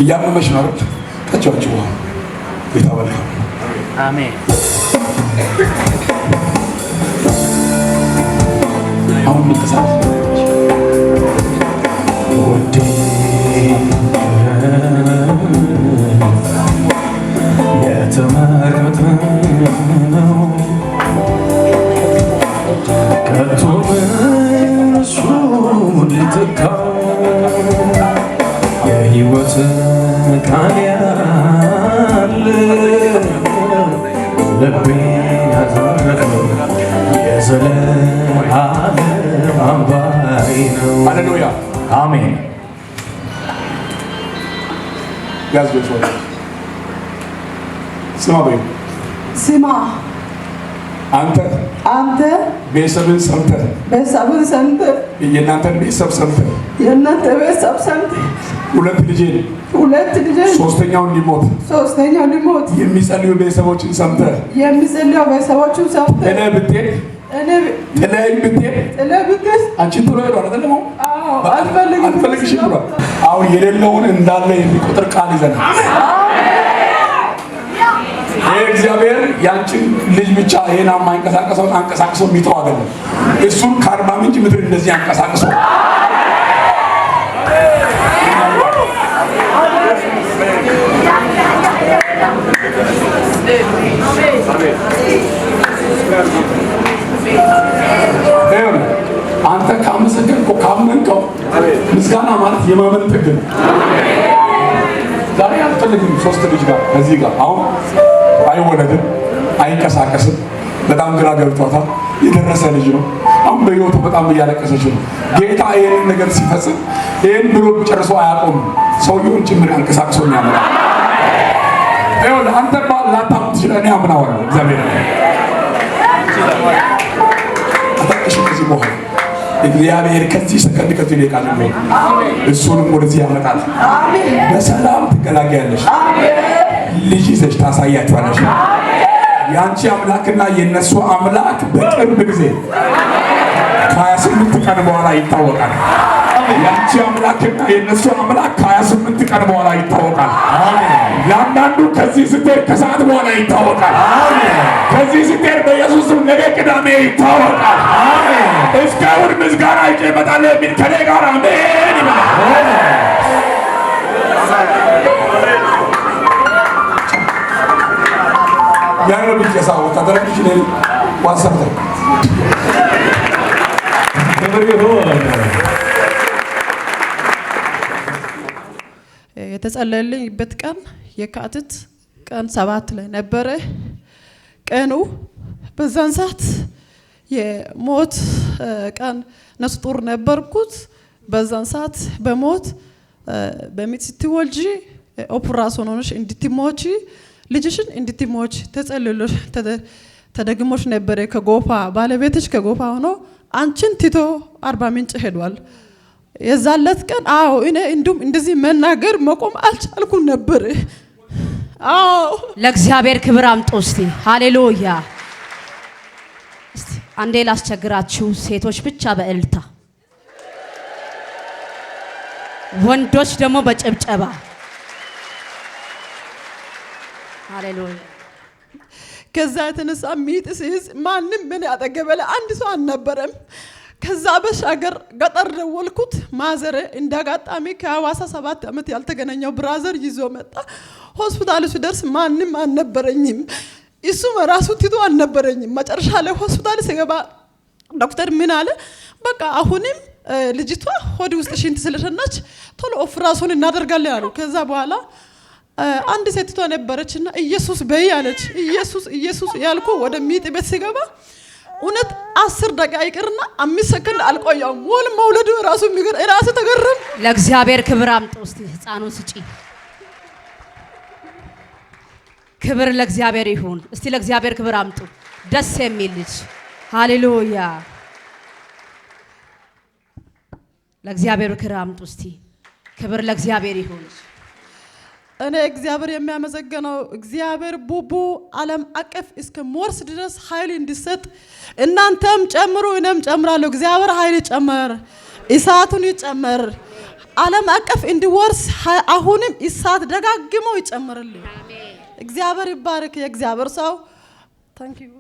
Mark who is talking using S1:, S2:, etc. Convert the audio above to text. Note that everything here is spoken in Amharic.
S1: እያመመሽ ነው አይደል? ታጫውቹ ጌታ መልካም
S2: አሜን።
S1: አሁን ምንተሳት ወዴ የተመረጠው ከቶ እሱ ሊተካው የሕይወት ቃል ያለ ልቤን ያተረፈው የዘለዓለም አምባዬ ነው። ሃሌሉያ አሜን። ያዝገው ስማ በይ
S3: ስማ አንተ
S1: ቤተሰብን ሰምተህ የእናንተን ቤተሰብ ሰምተህ ሁለት ልጄ ሶስተኛው ሊሞት የሚጸልዩ ቤተሰቦችን ሰምተህ እኔ ብትሄድ ጥለኸኝ ብትሄድ አንቺን ጥሎ ሄዷል አይደለም? አልፈልግሽም ብሏል። አሁን የሌለውን እንዳለ የሚቆጥር ቃል ይዘናል። እግዚአብሔር ያንቺን ልጅ ብቻ ይሄን የማይንቀሳቀሰውን አንቀሳቅሶ የሚተው አይደለም። እሱን ከአርባ ምንጭ ምድር እንደዚህ አንቀሳቅሶ አንተ ካመሰገንከው ካመንከው ምስጋና ማለት የማመን ጥግ ነው። ዛሬ አልፈልግም ሶስት ልጅ ጋር እዚህ ጋር አሁን አይወለድም፣ አይንቀሳቀስም። በጣም ግራ ገብቷታል። የደረሰ ልጅ ነው። አሁን በሕይወቱ በጣም እያለቀሰች ነው። ጌታ ይሄን ነገር ሲፈጽም ይሄን ብሎ ጨርሶ አያቆም። ሰውየውን ጭምር አንቀሳቅሶ ያመጣ አንተ ላታም ትችላለህ። እኔ አምናለሁ እግዚአብሔር አታውቅሽ። ከዚህ በኋላ እግዚአብሔር ከዚህ ሰከንድ ከዚህ ደቂቃ ጀምሮ እሱንም ወደዚህ ያመጣል። በሰላም ትገላገያለሽ። ልጅ ይዘሽ ታሳያቸዋለሽ። ያንቺ አምላክና የነሱ አምላክ በቅርብ ጊዜ ከ28 ቀን በኋላ ይታወቃል። ያንቺ አምላክና የነሱ አምላክ ከ28 ቀን በኋላ ይታወቃል። ያንዳንዱ ከዚህ ስትሄድ ከሰዓት በኋላ ይታወቃል። ከዚህ ስትሄድ በኢየሱስ ስም ነገ ቅዳሜ ይታወቃል። እስከ እሑድ ምስጋና ይዤ እመጣለሁ የሚል ከኔ ጋር አሜን ይበል። ያለው ልጅ ያሳው ታደረግሽ ነው ዋሰብተ
S3: የተጸለየልኝበት ቀን የካቲት ቀን 7 ላይ ነበረ። ቀኑ በዛን ሰዓት የሞት ቀን ነፍሰ ጡር ነበርኩት። በዛን ሰዓት በሞት በሚት ስትወልጂ ኦፕራሲዮን ሆነሽ እንድትሞቺ ልጅሽን እንድትሞች ተጸልሎሽ ተደግሞሽ ነበረ። ከጎፋ ባለቤትሽ ከጎፋ ሆኖ አንቺን ትቶ አርባ ምንጭ ሄዷል። የዛለት ቀን አዎ እኔ እንዱም እንደዚህ መናገር መቆም አልቻልኩም ነበር። አዎ
S4: ለእግዚአብሔር ክብር አምጡ እስቲ ሃሌሉያ። እስቲ አንዴ ላስቸግራችሁ ሴቶች ብቻ በእልልታ ወንዶች ደግሞ በጭብጨባ ሃሌሉያ።
S3: ከዛ የተነሳ ሚጥ ሲይዝ ማንም ምን ያጠገበለ አንድ ሰው አልነበረም። ከዛ በሻገር ገጠር ደወልኩት። ማዘር እንዳጋጣሚ ከሐዋሳ 7 ዓመት ያልተገናኘው ብራዘር ይዞ መጣ። ሆስፒታል ሲደርስ ማንም አልነበረኝም። እሱ ራሱ ትቶ አልነበረኝም። መጨረሻ ላይ ሆስፒታል ሲገባ ዶክተር ምን አለ፣ በቃ አሁንም ልጅቷ ሆድ ውስጥ ሽንት ስለሸናች ቶሎ ኦፕራሲዮን እናደርጋለን አሉ። ከዛ በኋላ አንድ ሴትቷ ነበረችና ኢየሱስ በይ አለች። ኢየሱስ ያልኩ ወደ ሚጥ ቤት ሲገባ እውነት 10 ደቂቃ ይቅርና 5 ሰከንድ አልቆየም። ሞል መውለዱ ራሱ የሚገር ራሱ ተገረም።
S4: ለእግዚአብሔር ክብር አምጡ እስቲ ህፃኑን ስጪ። ክብር ለእግዚአብሔር ይሁን። እስቲ ለእግዚአብሔር ክብር አምጡ። ደስ የሚል ልጅ ሃሌሉያ። ለእግዚአብሔር ክብር አምጡ እስቲ። ክብር ለእግዚአብሔር ይሁን።
S3: እኔ እግዚአብሔር የሚያመሰግነው እግዚአብሔር ቡቡ ዓለም አቀፍ እስከ ሞርስ ድረስ ኃይል እንዲሰጥ እናንተም ጨምሩ እኔም ጨምራለሁ። እግዚአብሔር ኃይል ይጨመር፣ እሳቱን ይጨመር። ዓለም አቀፍ እንዲወርስ አሁንም እሳት ደጋግሞ ይጨምርልኝ እግዚአብሔር ይባረክ የእግዚአብሔር ሰው ታንክ ዩ